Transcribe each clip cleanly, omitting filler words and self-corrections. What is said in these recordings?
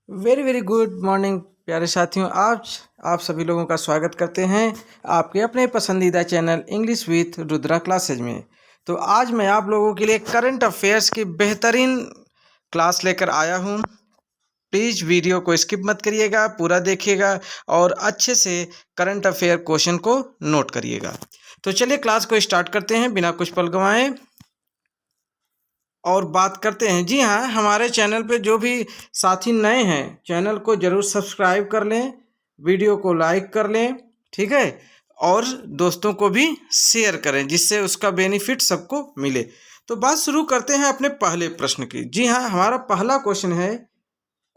Very very good morning प्यारे साथियों। आज आप सभी लोगों का स्वागत करते हैं आपके अपने पसंदीदा channel English with Rudra classes में। तो आज मैं आप लोगों के लिए करंट अफेयर्स की बेहतरीन क्लास लेकर आया हूं। प्लीज़ वीडियो को स्किप मत करिएगा, पूरा देखिएगा और अच्छे से करंट अफेयर क्वेश्चन को नोट करिएगा। तो चलिए क्लास को स्टार्ट करते हैं बिना कुछ पल गंवाए और बात करते हैं। जी हाँ, हमारे चैनल पे जो भी साथी नए हैं चैनल को ज़रूर सब्सक्राइब कर लें, वीडियो को लाइक कर लें, ठीक है, और दोस्तों को भी शेयर करें जिससे उसका बेनिफिट सबको मिले। तो बात शुरू करते हैं अपने पहले प्रश्न की। जी हाँ, हमारा पहला क्वेश्चन है,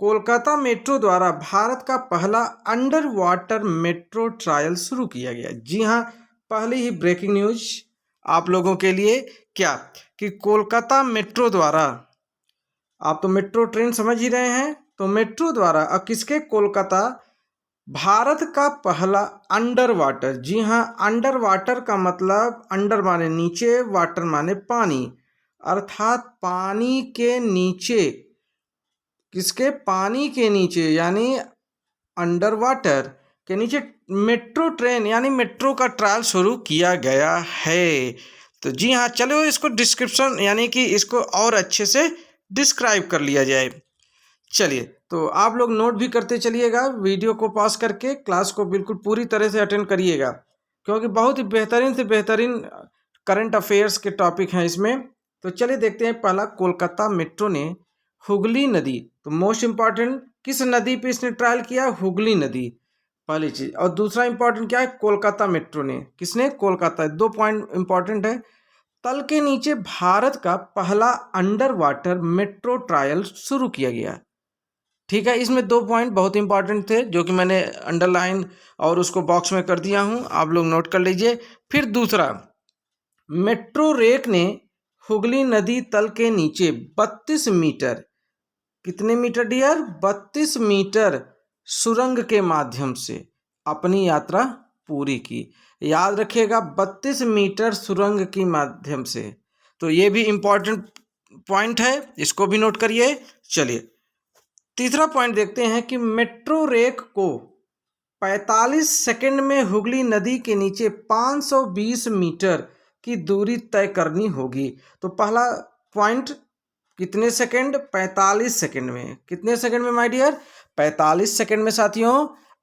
कोलकाता मेट्रो द्वारा भारत का पहला अंडर वाटर मेट्रो ट्रायल शुरू किया गया। जी हाँ, पहली ही ब्रेकिंग न्यूज आप लोगों के लिए क्या कि कोलकाता मेट्रो द्वारा, आप तो मेट्रो ट्रेन समझ ही रहे हैं, तो मेट्रो द्वारा अब किसके, कोलकाता, भारत का पहला अंडर वाटर, जी हाँ, अंडर वाटर का मतलब अंडर माने नीचे, वाटर माने पानी, अर्थात पानी के नीचे, किसके, पानी के नीचे यानी अंडर वाटर के नीचे मेट्रो ट्रेन यानी मेट्रो का ट्रायल शुरू किया गया है। तो जी हाँ, चलो इसको डिस्क्रिप्शन यानी कि इसको और अच्छे से डिस्क्राइब कर लिया जाए। चलिए, तो आप लोग नोट भी करते चलिएगा, वीडियो को पॉज करके क्लास को बिल्कुल पूरी तरह से अटेंड करिएगा, क्योंकि बहुत ही बेहतरीन से बेहतरीन करंट अफेयर्स के टॉपिक हैं इसमें। तो चलिए देखते हैं। पहला, कोलकाता मेट्रो ने हुगली नदी, तो मोस्ट इम्पॉर्टेंट, किस नदी पे इसने ट्रायल किया, हुगली नदी, पहली चीज। और दूसरा इंपॉर्टेंट क्या है, कोलकाता मेट्रो ने, किसने, कोलकाता। दो पॉइंट इंपॉर्टेंट है। तल के नीचे भारत का पहला अंडर वाटर मेट्रो ट्रायल शुरू किया गया। ठीक है, इसमें दो पॉइंट बहुत इंपॉर्टेंट थे जो कि मैंने अंडरलाइन और उसको बॉक्स में कर दिया हूं, आप लोग नोट कर लीजिए। फिर दूसरा, मेट्रो रेक ने हुगली नदी तल के नीचे 32 मीटर, कितने मीटर डियर, 32 मीटर सुरंग के माध्यम से अपनी यात्रा पूरी की। याद रखिएगा, 32 मीटर सुरंग के माध्यम से। तो ये भी इम्पोर्टेंट पॉइंट है, इसको भी नोट करिए। चलिए तीसरा पॉइंट देखते हैं कि मेट्रो रेक को 45 सेकंड में हुगली नदी के नीचे 520 मीटर की दूरी तय करनी होगी। तो पहला पॉइंट, कितने सेकंड, 45 सेकंड में, कितने सेकंड में माय डियर, 45 सेकंड में साथियों।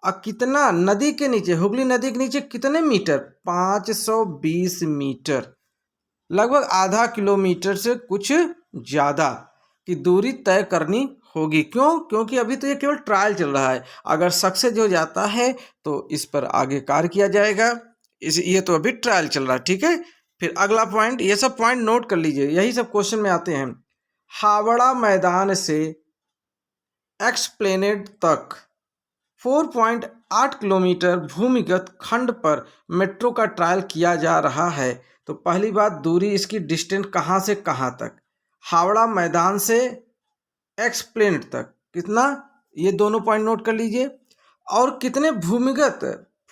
और कितना, नदी के नीचे, हुगली नदी के नीचे कितने मीटर, 520 मीटर, लगभग आधा किलोमीटर से कुछ ज़्यादा की दूरी तय करनी होगी। क्यों, क्योंकि अभी तो ये केवल ट्रायल चल रहा है, अगर सक्सेस हो जाता है तो इस पर आगे कार्य किया जाएगा। ये तो अभी ट्रायल चल रहा है, ठीक है। फिर अगला पॉइंट, ये सब पॉइंट नोट कर लीजिए, यही सब क्वेश्चन में आते हैं। हावड़ा मैदान से एक्सप्लेनेड तक 4.8 किलोमीटर भूमिगत खंड पर मेट्रो का ट्रायल किया जा रहा है। तो पहली बात, दूरी इसकी डिस्टेंस कहाँ से कहाँ तक, हावड़ा मैदान से एक्सप्लेनेड तक कितना, ये दोनों पॉइंट नोट कर लीजिए। और कितने भूमिगत,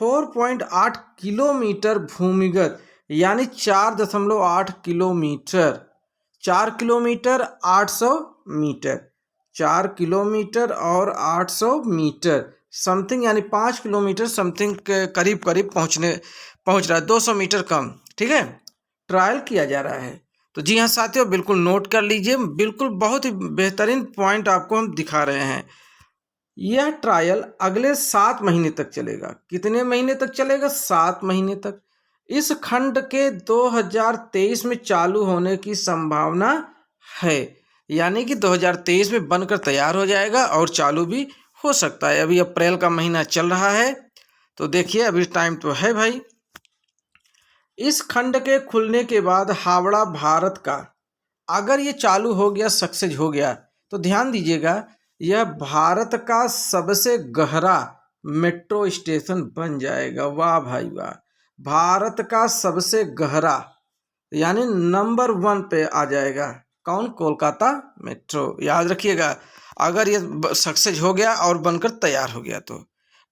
4.8 किलोमीटर भूमिगत यानी 4.8 किलोमीटर, 4 किलोमीटर 800 मीटर, 4 किलोमीटर और 800 मीटर समथिंग, यानी 5 किलोमीटर समथिंग के करीब करीब पहुंच रहा है, 200 मीटर कम, ठीक है, ट्रायल किया जा रहा है। तो जी हाँ साथियों, बिल्कुल नोट कर लीजिए, बिल्कुल बहुत ही बेहतरीन पॉइंट आपको हम दिखा रहे हैं। यह ट्रायल अगले 7 महीने तक चलेगा। कितने महीने तक चलेगा, 7 महीने तक। इस खंड के 2023 में चालू होने की संभावना है, यानी कि 2023 में बनकर तैयार हो जाएगा और चालू भी हो सकता है। अभी अप्रैल का महीना चल रहा है, तो देखिए अभी टाइम तो है भाई। इस खंड के खुलने के बाद हावड़ा भारत का, अगर ये चालू हो गया, सक्सेस हो गया, तो ध्यान दीजिएगा, यह भारत का सबसे गहरा मेट्रो स्टेशन बन जाएगा। वाह भाई वाह, भारत का सबसे गहरा यानी नंबर 1 पे आ जाएगा। कौन, कोलकाता मेट्रो। याद रखिएगा, अगर ये सक्सेस हो गया और बनकर तैयार हो गया तो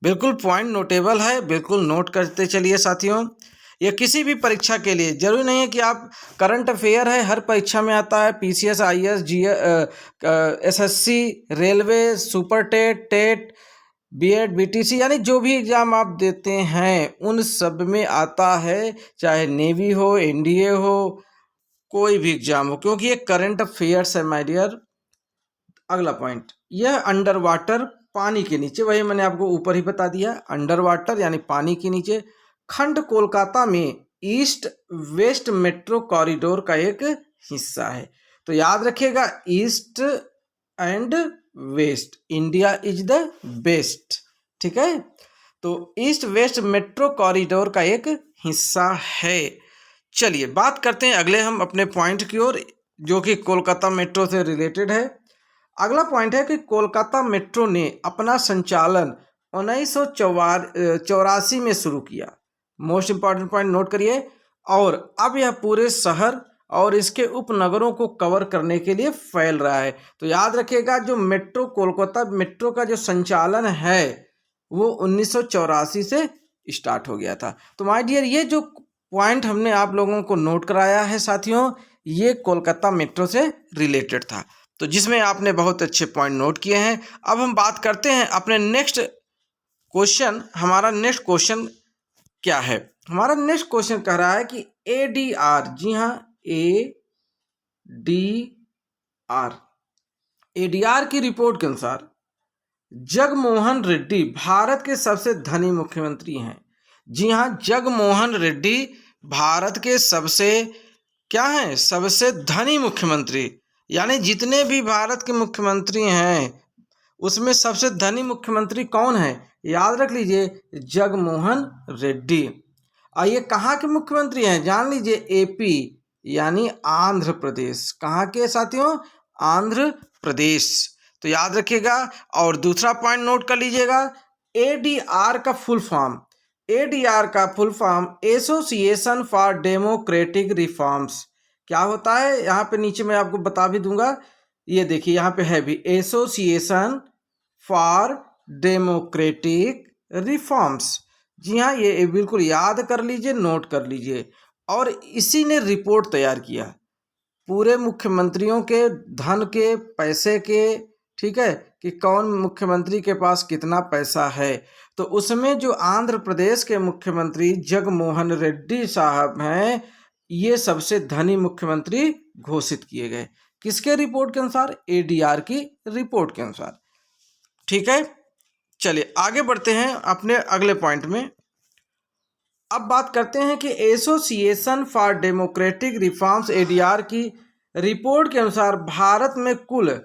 बिल्कुल पॉइंट नोटेबल है, बिल्कुल नोट करते चलिए साथियों। ये किसी भी परीक्षा के लिए जरूरी नहीं है कि आप करंट अफेयर है, हर परीक्षा में आता है, PCS, IAS, SSC, railway, super TET, TET, BEd, BTC, यानी जो भी एग्ज़ाम आप देते हैं उन सब में आता है, चाहे नेवी हो, एनडीए हो, कोई भी एग्ज़ाम हो, क्योंकि ये करंट अफेयर्स है माय डियर। अगला पॉइंट, यह अंडर वाटर, पानी के नीचे, वही मैंने आपको ऊपर ही बता दिया, अंडर वाटर यानी पानी के नीचे, खंड कोलकाता में ईस्ट वेस्ट मेट्रो कॉरिडोर का एक हिस्सा है। तो याद रखिएगा, east and west, India is the best, ठीक है। तो ईस्ट वेस्ट मेट्रो कॉरिडोर का एक हिस्सा है। चलिए बात करते हैं अगले हम अपने पॉइंट की ओर, जो कि कोलकाता मेट्रो से रिलेटेड है। अगला पॉइंट है कि कोलकाता मेट्रो ने अपना संचालन 1984 में शुरू किया। मोस्ट इंपॉर्टेंट पॉइंट नोट करिए। और अब यह पूरे शहर और इसके उपनगरों को कवर करने के लिए फैल रहा है। तो याद रखिएगा, जो मेट्रो, कोलकाता मेट्रो का जो संचालन है वो 1984 से स्टार्ट हो गया था। तो माय डियर, ये जो पॉइंट हमने आप लोगों को नोट कराया है साथियों, ये कोलकाता मेट्रो से रिलेटेड था, तो जिसमें आपने बहुत अच्छे पॉइंट नोट किए हैं। अब हम बात करते हैं अपने नेक्स्ट क्वेश्चन। हमारा नेक्स्ट क्वेश्चन क्या है? हमारा नेक्स्ट क्वेश्चन कह रहा है कि एडीआर, जी हाँ, एडीआर की रिपोर्ट के अनुसार जगनमोहन रेड्डी भारत के सबसे धनी मुख्यमंत्री हैं। जी हाँ, जगनमोहन रेड्डी भारत के सबसे क्या हैं? सबसे धनी मुख्यमंत्री, यानी जितने भी भारत के मुख्यमंत्री हैं उसमें सबसे धनी मुख्यमंत्री कौन है? याद रख लीजिए, जगनमोहन रेड्डी। और ये कहाँ के मुख्यमंत्री हैं? जान लीजिए, एपी यानी आंध्र प्रदेश। कहाँ के साथियों? आंध्र प्रदेश। तो याद रखिएगा। और दूसरा पॉइंट नोट कर लीजिएगा, एडीआर का फुल फॉर्म, एडीआर का full form association for democratic reforms. क्या होता है? यहाँ पे नीचे मैं आपको बता भी दूंगा, ये देखिए यहाँ पे है भी, एसोसिएशन फॉर डेमोक्रेटिक रिफॉर्म्स। जी हाँ, ये बिल्कुल याद कर लीजिए, नोट कर लीजिए। और इसी ने रिपोर्ट तैयार किया पूरे मुख्यमंत्रियों के धन के, पैसे के, ठीक है, कि कौन मुख्यमंत्री के पास कितना पैसा है। तो उसमें जो आंध्र प्रदेश के मुख्यमंत्री जगनमोहन रेड्डी साहब हैं, ये सबसे धनी मुख्यमंत्री घोषित किए गए। किसके रिपोर्ट के अनुसार? एडीआर की रिपोर्ट के अनुसार। ठीक है, चलिए आगे बढ़ते हैं अपने अगले पॉइंट में। अब बात करते हैं कि association for democratic reforms ADR की रिपोर्ट के अनुसार भारत में कुल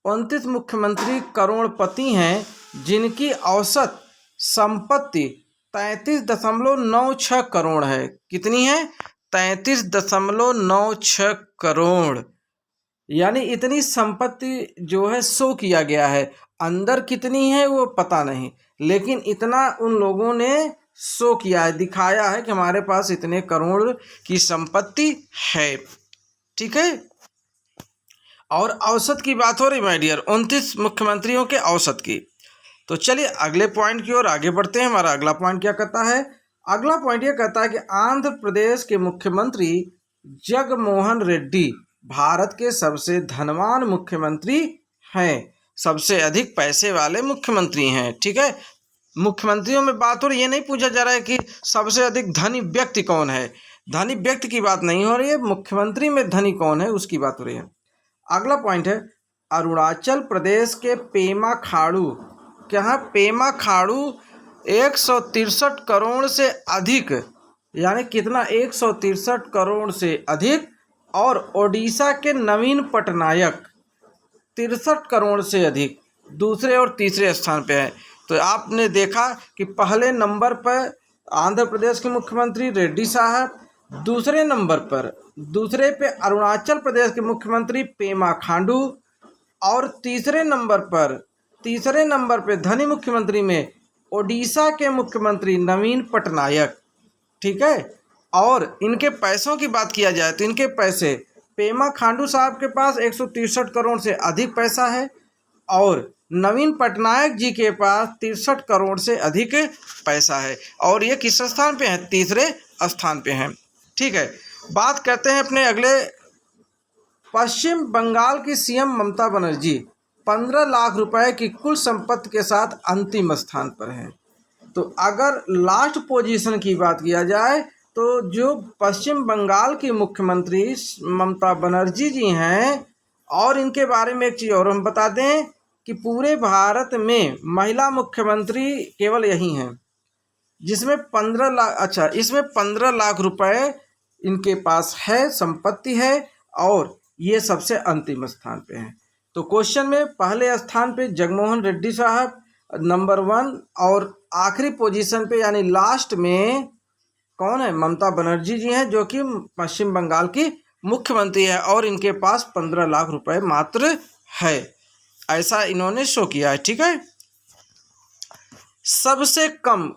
29 मुख्यमंत्री करोड़पति हैं, जिनकी औसत संपत्ति 33.96 करोड़ है। कितनी है? 33.96 करोड़। यानी इतनी संपत्ति जो है शो किया गया है। अंदर कितनी है वो पता नहीं, लेकिन इतना उन लोगों ने शो किया है, दिखाया है कि हमारे पास इतने करोड़ की संपत्ति है। ठीक है, और औसत की बात हो रही माय डियर, 29 मुख्यमंत्रियों के औसत की। तो चलिए अगले पॉइंट की ओर आगे बढ़ते हैं। हमारा अगला पॉइंट क्या कहता है? अगला पॉइंट ये कहता है कि आंध्र प्रदेश के मुख्यमंत्री जगनमोहन रेड्डी भारत के सबसे धनवान मुख्यमंत्री हैं, सबसे अधिक पैसे वाले मुख्यमंत्री हैं। ठीक है, मुख्यमंत्रियों में बात हो रही है, ये नहीं पूछा जा रहा है कि सबसे अधिक धनी व्यक्ति कौन है। धनी व्यक्ति की बात नहीं हो रही है, मुख्यमंत्री में धनी कौन है उसकी बात हो रही है। अगला पॉइंट है अरुणाचल प्रदेश के पेमा खाड़ू। क्या? पेमा खाड़ू 163 करोड़ से अधिक, यानी कितना? 163 करोड़ से अधिक। और ओडिशा के नवीन पटनायक 63 करोड़ से अधिक, दूसरे और तीसरे स्थान पे है। तो आपने देखा कि पहले नंबर पर आंध्र प्रदेश के मुख्यमंत्री रेड्डी साहब, दूसरे पे अरुणाचल प्रदेश के मुख्यमंत्री पेमा खांडू, और तीसरे नंबर पे धनी मुख्यमंत्री में ओडिशा के मुख्यमंत्री नवीन पटनायक। ठीक है, और इनके पैसों की बात किया जाए तो इनके पैसे, पेमा खांडू साहब के पास 163 करोड़ से अधिक पैसा है, और नवीन पटनायक जी के पास 63 करोड़ से अधिक पैसा है। और ये किस स्थान पे है? तीसरे स्थान पे हैं। ठीक है, बात करते हैं अपने अगले। पश्चिम बंगाल की सीएम ममता बनर्जी 15 लाख रुपए की कुल संपत्ति के साथ अंतिम स्थान पर हैं। तो अगर लास्ट पोजीशन की बात किया जाए तो जो पश्चिम बंगाल की मुख्यमंत्री ममता बनर्जी जी हैं, और इनके बारे में एक चीज़ और हम बता दें कि पूरे भारत में महिला मुख्यमंत्री केवल यही हैं जिसमें 15 लाख, इसमें 15 लाख रुपए इनके पास है, संपत्ति है, और ये सबसे अंतिम स्थान पे हैं। तो क्वेश्चन में पहले स्थान पे जगनमोहन रेड्डी साहब नंबर 1, और आखिरी पोजीशन पे यानी लास्ट में कौन है? ममता बनर्जी जी हैं, जो कि पश्चिम बंगाल की मुख्यमंत्री है, और इनके पास 15 लाख रुपए मात्र है, ऐसा इन्होंने शो किया है। ठीक है, सबसे कम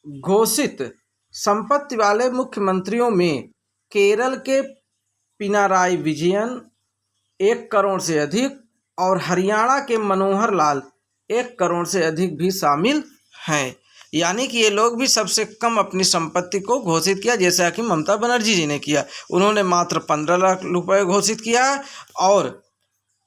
घोषित संपत्ति वाले मुख्यमंत्रियों में केरल के पिनाराई विजयन 1 करोड़ से अधिक, और हरियाणा के मनोहर लाल 1 करोड़ से अधिक भी शामिल हैं। यानी कि ये लोग भी सबसे कम अपनी संपत्ति को घोषित किया, जैसा कि ममता बनर्जी जी ने किया। उन्होंने मात्र 15 लाख रुपए घोषित किया, और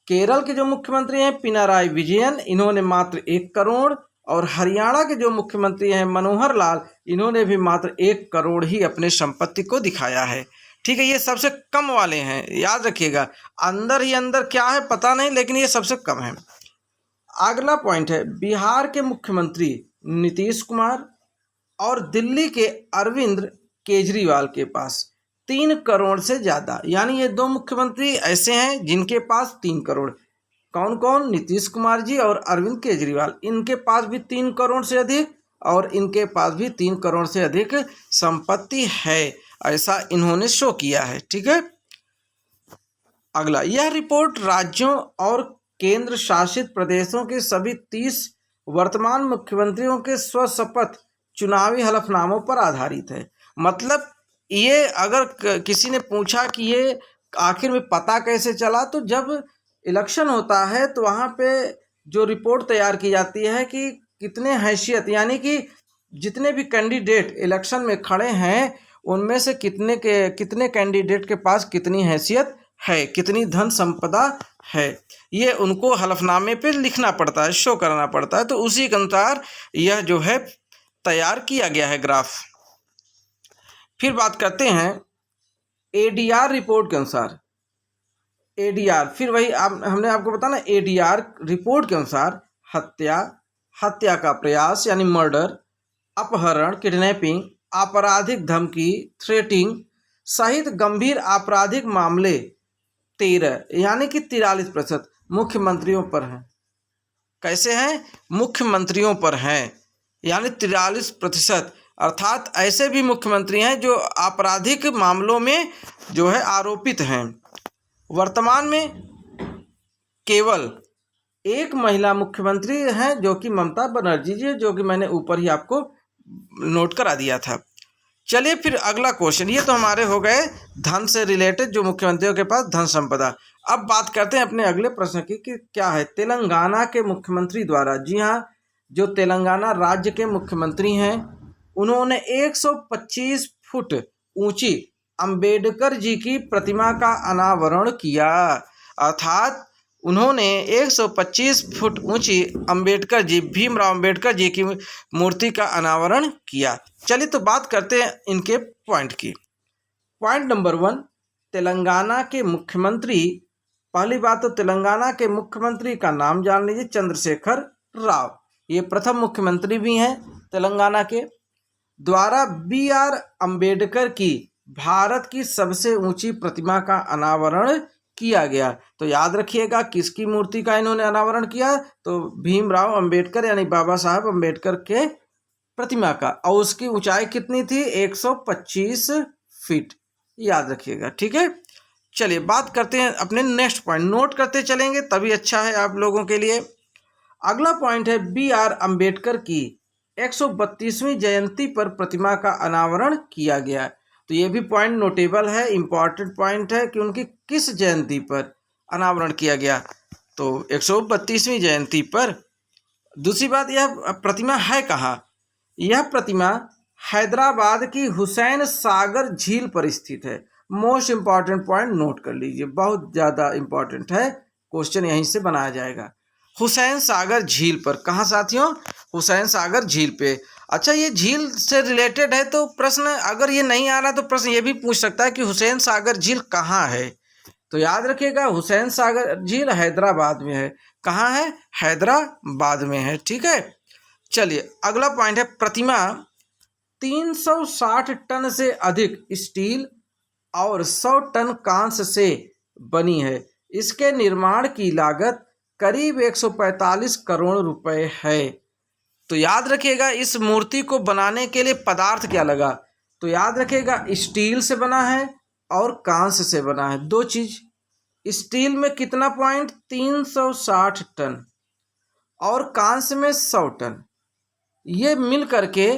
केरल के जो मुख्यमंत्री हैं पिनाराई विजयन, इन्होंने मात्र 1 करोड़, और हरियाणा के जो मुख्यमंत्री हैं मनोहर लाल, इन्होंने भी मात्र 1 करोड़ ही अपने संपत्ति को दिखाया है। ठीक है, ये सबसे कम वाले हैं, याद रखिएगा। अंदर ही अंदर क्या है पता नहीं, लेकिन ये सबसे कम है। अगला पॉइंट है बिहार के मुख्यमंत्री नीतीश कुमार और दिल्ली के अरविंद केजरीवाल के पास 3 करोड़ से ज़्यादा, यानी ये 2 मुख्यमंत्री ऐसे हैं जिनके पास 3 करोड़। कौन कौन? नीतीश कुमार जी और अरविंद केजरीवाल, इनके पास भी 3 करोड़ से अधिक, और इनके पास भी 3 करोड़ से अधिक संपत्ति है, ऐसा इन्होंने शो किया है। ठीक है, अगला, यह रिपोर्ट राज्यों और केंद्र शासित प्रदेशों के सभी 30 वर्तमान मुख्यमंत्रियों के स्वशपथ चुनावी हलफनामों पर आधारित है। मतलब ये अगर किसी ने पूछा कि ये आखिर में पता कैसे चला, तो जब इलेक्शन होता है तो वहाँ पे जो रिपोर्ट तैयार की जाती है कि कितने हैसियत, यानी कि जितने भी कैंडिडेट इलेक्शन में खड़े हैं उनमें से कितने कैंडिडेट के पास कितनी हैसियत है, कितनी धन संपदा है, ये उनको हलफनामे पे लिखना पड़ता है, शो करना पड़ता है। तो उसी के अनुसार यह जो है तैयार किया गया है ग्राफ। फिर बात करते हैं एडीआर रिपोर्ट के अनुसार। एडीआर, फिर वही हमने आपको बताया ना, एडीआर रिपोर्ट के अनुसार हत्या का प्रयास यानी मर्डर, अपहरण, किडनैपिंग, आपराधिक धमकी, थ्रेटिंग सहित गंभीर आपराधिक मामले 13 यानी कि 43% मुख्यमंत्रियों पर हैं। कैसे हैं? मुख्यमंत्रियों पर हैं, यानी 43%, अर्थात ऐसे भी मुख्यमंत्री हैं जो आपराधिक मामलों में जो है आरोपित हैं। वर्तमान में केवल एक महिला मुख्यमंत्री हैं जो कि ममता बनर्जी जी, जो कि मैंने ऊपर ही आपको नोट करा दिया था। चलिए फिर अगला क्वेश्चन, ये तो हमारे हो गए धन से रिलेटेड, जो मुख्यमंत्रियों के पास धन संपदा। अब बात करते हैं अपने अगले प्रश्न की कि क्या है तेलंगाना के मुख्यमंत्री द्वारा। जी हाँ, जो तेलंगाना राज्य के मुख्यमंत्री हैं उन्होंने 125 फुट ऊंची अंबेडकर जी की प्रतिमा का अनावरण किया, अर्थात उन्होंने 125 फुट ऊंची अंबेडकर जी, भीमराव अंबेडकर जी की मूर्ति का अनावरण किया। चलिए तो बात करते हैं इनके पॉइंट की। पॉइंट नंबर 1, तेलंगाना के मुख्यमंत्री। पहली बात तो तेलंगाना के मुख्यमंत्री का नाम जान लीजिए, चंद्रशेखर राव। ये प्रथम मुख्यमंत्री भी हैं तेलंगाना के। द्वारा BR अंबेडकर की भारत की सबसे ऊंची प्रतिमा का अनावरण किया गया। तो याद रखिएगा किसकी मूर्ति का इन्होंने अनावरण किया, तो भीमराव अंबेडकर यानी बाबा साहब अंबेडकर के प्रतिमा का, और उसकी ऊंचाई कितनी थी? 125 फीट, याद रखिएगा। ठीक है, चलिए बात करते हैं अपने नेक्स्ट पॉइंट, नोट करते चलेंगे तभी अच्छा है आप लोगों के लिए। अगला पॉइंट है BR अंबेडकर की 132वीं जयंती पर प्रतिमा का अनावरण किया गया। तो ये भी पॉइंट नोटेबल है, इम्पॉर्टेंट पॉइंट है कि उनकी किस जयंती पर अनावरण किया गया, तो 132वीं जयंती पर। दूसरी बात, यह प्रतिमा है कहाँ? यह प्रतिमा हैदराबाद की हुसैन सागर झील पर स्थित है। मोस्ट इंपॉर्टेंट पॉइंट नोट कर लीजिए, बहुत ज़्यादा इंपॉर्टेंट है, क्वेश्चन यहीं से बनाया जाएगा। हुसैन सागर झील पर, कहाँ साथियों? हुसैन सागर झील पे। अच्छा, ये झील से रिलेटेड है तो प्रश्न, अगर ये नहीं आ रहा तो प्रश्न ये भी पूछ सकता है कि हुसैन सागर झील कहाँ है। तो याद रखिएगा, हुसैन सागर झील हैदराबाद में है। कहाँ है? हैदराबाद में है। ठीक है, चलिए अगला पॉइंट है प्रतिमा 360 टन से अधिक स्टील और 100 टन कांस्य से बनी है। इसके निर्माण की लागत करीब 145 करोड़ रुपए है। तो याद रखिएगा, इस मूर्ति को बनाने के लिए पदार्थ क्या लगा? तो याद रखिएगा, स्टील से बना है और कांस्य से बना है, दो चीज। स्टील में कितना पॉइंट? 360 टन और कांस्य में 100 टन, ये मिल करके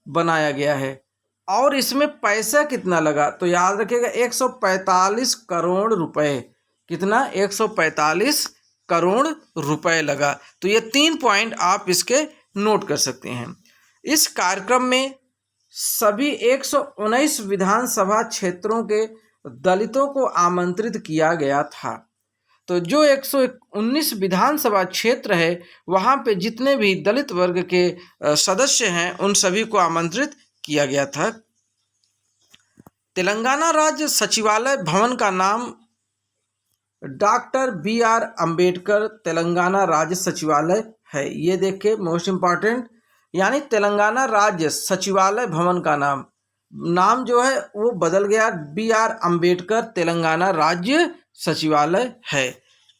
बनाया गया है। और इसमें पैसा कितना लगा? तो याद रखिएगा 145 करोड़ रुपए। कितना? 145 करोड़ रुपए लगा। तो ये 3 पॉइंट आप इसके नोट कर सकते हैं। इस कार्यक्रम में सभी 119 विधानसभा क्षेत्रों के दलितों को आमंत्रित किया गया था। तो जो 119 विधानसभा क्षेत्र है, वहाँ पे जितने भी दलित वर्ग के सदस्य हैं, उन सभी को आमंत्रित किया गया था। तेलंगाना राज्य सचिवालय भवन का नाम डॉक्टर BR अंबेडकर तेलंगाना राज्य सचिवालय है। ये देखिए, मोस्ट इम्पॉर्टेंट, यानी तेलंगाना राज्य सचिवालय भवन का नाम जो है वो बदल गया, BR अंबेडकर तेलंगाना राज्य सचिवालय है।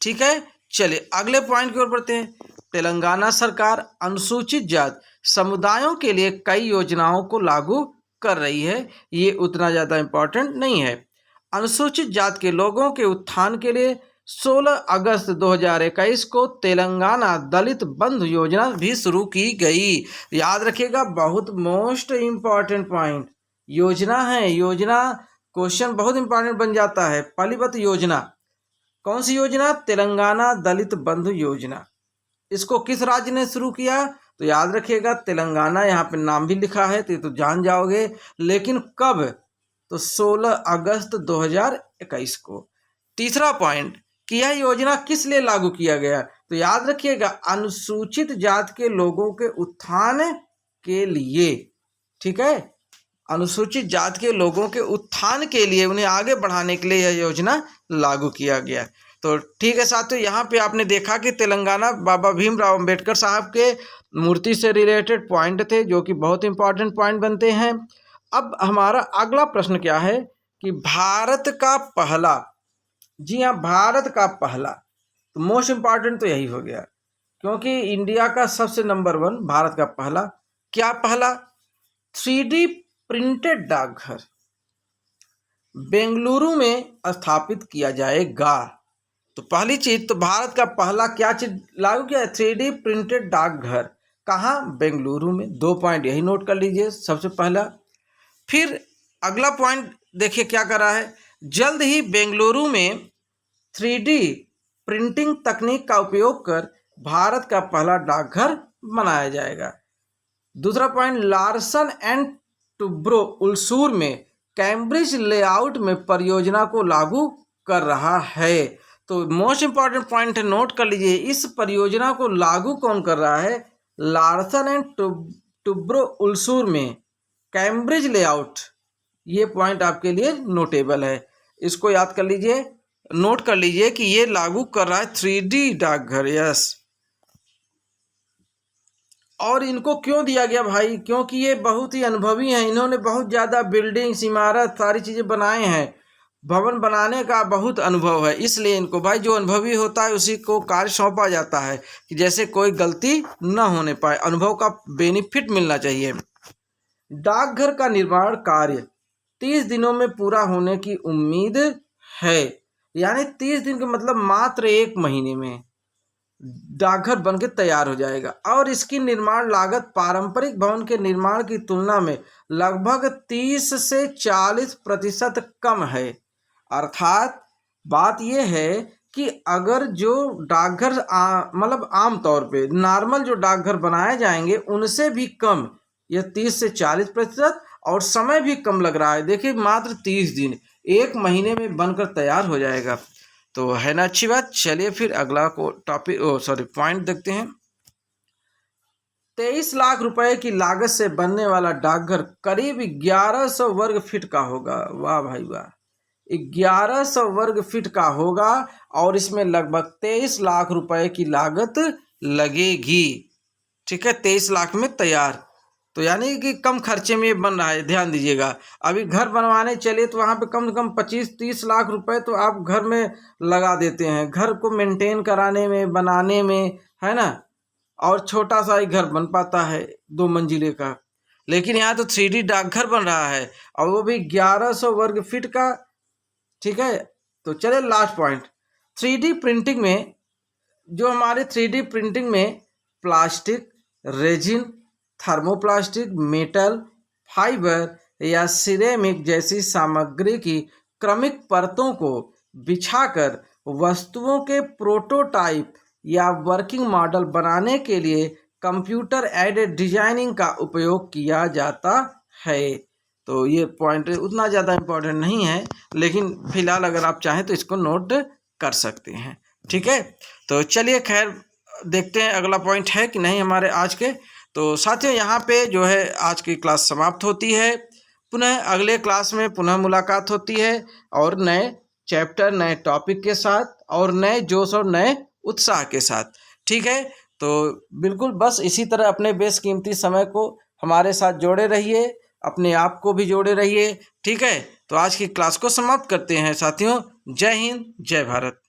ठीक है, चलिए अगले पॉइंट की ओर बढ़ते हैं। तेलंगाना सरकार अनुसूचित जाति समुदायों के लिए कई योजनाओं को लागू कर रही है। ये उतना ज़्यादा इम्पोर्टेंट नहीं है। अनुसूचित जाति के लोगों के उत्थान के लिए 16 अगस्त 2021 को तेलंगाना दलित बंधु योजना भी शुरू की गई। याद रखिएगा, बहुत मोस्ट इम्पॉर्टेंट पॉइंट, योजना है। योजना क्वेश्चन बहुत इंपॉर्टेंट बन जाता है। पहली बात, योजना कौन सी योजना? तेलंगाना दलित बंधु योजना। इसको किस राज्य ने शुरू किया? तो याद रखिएगा, तेलंगाना, यहाँ पे नाम भी लिखा है तो ये तो जान जाओगे, लेकिन कब? तो 16 अगस्त 2021 को। तीसरा पॉइंट कि यह योजना किस लिए लागू किया गया? तो याद रखिएगा, अनुसूचित जाति के लोगों के उत्थान के लिए। ठीक है, अनुसूचित जाति के लोगों के उत्थान के लिए, उन्हें आगे बढ़ाने के लिए यह योजना लागू किया गया। तो ठीक है साथियों, यहाँ पे आपने देखा कि तेलंगाना बाबा भीमराव अंबेडकर साहब के मूर्ति से रिलेटेड पॉइंट थे, जो कि बहुत इंपॉर्टेंट पॉइंट बनते हैं। अब हमारा अगला प्रश्न क्या है कि भारत का पहला, जी हाँ, भारत का पहला, तो मोस्ट इम्पॉर्टेंट तो यही हो गया, क्योंकि इंडिया का सबसे नंबर 1, भारत का पहला, क्या पहला? 3D प्रिंटेड डाकघर बेंगलुरु में स्थापित किया जाएगा। तो पहली चीज, तो भारत का पहला क्या चीज लागू किया है? 3D प्रिंटेड डाकघर। कहाँ? बेंगलुरु में। 2 पॉइंट यही नोट कर लीजिए, सबसे पहला। फिर अगला पॉइंट देखिए क्या कर रहा है, जल्द ही बेंगलुरु में 3D प्रिंटिंग तकनीक का उपयोग कर भारत का पहला डाकघर बनाया जाएगा। दूसरा point, Larsen and Toubro Ulsoor में कैम्ब्रिज लेआउट में परियोजना को लागू कर रहा है। तो मोस्ट इंपॉर्टेंट पॉइंट है, नोट कर लीजिए, इस परियोजना को लागू कौन कर रहा है? लार्सन एंड टुब्रो उल्सूर में कैम्ब्रिज लेआउट। ये पॉइंट आपके लिए नोटेबल है, इसको याद कर लीजिए, नोट कर लीजिए कि ये लागू कर रहा है 3D डाकघर। यस, और इनको क्यों दिया गया भाई? क्योंकि ये बहुत ही अनुभवी हैं, इन्होंने बहुत ज़्यादा बिल्डिंग्स, इमारत, सारी चीज़ें बनाए हैं, भवन बनाने का बहुत अनुभव है, इसलिए इनको भाई, जो अनुभवी होता है उसी को कार्य सौंपा जाता है कि जैसे कोई गलती न होने पाए, अनुभव का बेनिफिट मिलना चाहिए। डाकघर का निर्माण कार्य 30 दिनों में पूरा होने की उम्मीद है। यानी 30 दिन के मतलब मात्र 1 महीने में डाकघर बनके तैयार हो जाएगा। और इसकी निर्माण लागत पारंपरिक भवन के निर्माण की तुलना में लगभग 30 से 40% कम है। अर्थात बात यह है कि अगर जो डाकघर मतलब आम तौर पे नॉर्मल जो डाकघर बनाए जाएंगे उनसे भी कम यह 30 से 40%, और समय भी कम लग रहा है। देखिए मात्र 30 दिन, 1 महीने में बनकर तैयार हो जाएगा। तो है ना अच्छी बात। चलिए फिर अगला को पॉइंट देखते हैं। 23 लाख रुपए की लागत से बनने वाला डाकघर करीब 1100 वर्ग फीट का होगा। वाह भाई वाह, 1100 वर्ग फीट का होगा और इसमें लगभग 23 लाख रुपए की लागत लगेगी। ठीक है, 23 लाख में तैयार, तो यानी कि कम खर्चे में ये बन रहा है। ध्यान दीजिएगा, अभी घर बनवाने चले तो वहाँ पे कम से कम 25-30 लाख रुपए तो आप घर में लगा देते हैं, घर को मेंटेन कराने में, बनाने में, है ना। और छोटा सा ही घर बन पाता है 2 मंजिले का, लेकिन यहाँ तो 3D डाकघर बन रहा है और वो भी 1100 वर्ग फीट का। ठीक है, तो चले लास्ट पॉइंट। 3D प्रिंटिंग में, जो हमारे 3D प्रिंटिंग में plastic, resin, thermoplastic, metal, fibre या सिरेमिक जैसी सामग्री की क्रमिक परतों को बिछाकर वस्तुओं के प्रोटोटाइप या वर्किंग मॉडल बनाने के लिए कंप्यूटर एडेड डिजाइनिंग का उपयोग किया जाता है। तो ये पॉइंट उतना ज़्यादा इम्पोर्टेंट नहीं है, लेकिन फिलहाल अगर आप चाहें तो इसको नोट कर सकते हैं। ठीक है, तो चलिए खैर देखते हैं अगला पॉइंट है कि नहीं हमारे आज के। तो साथियों यहाँ पे जो है आज की क्लास समाप्त होती है। पुनः अगले क्लास में पुनः मुलाकात होती है और नए चैप्टर, नए टॉपिक के साथ और नए जोश और नए उत्साह के साथ। ठीक है, तो बिल्कुल बस इसी तरह अपने बेशकीमती समय को हमारे साथ जोड़े रहिए, अपने आप को भी जोड़े रहिए। ठीक है, तो आज की क्लास को समाप्त करते हैं साथियों। जय हिंद, जय भारत।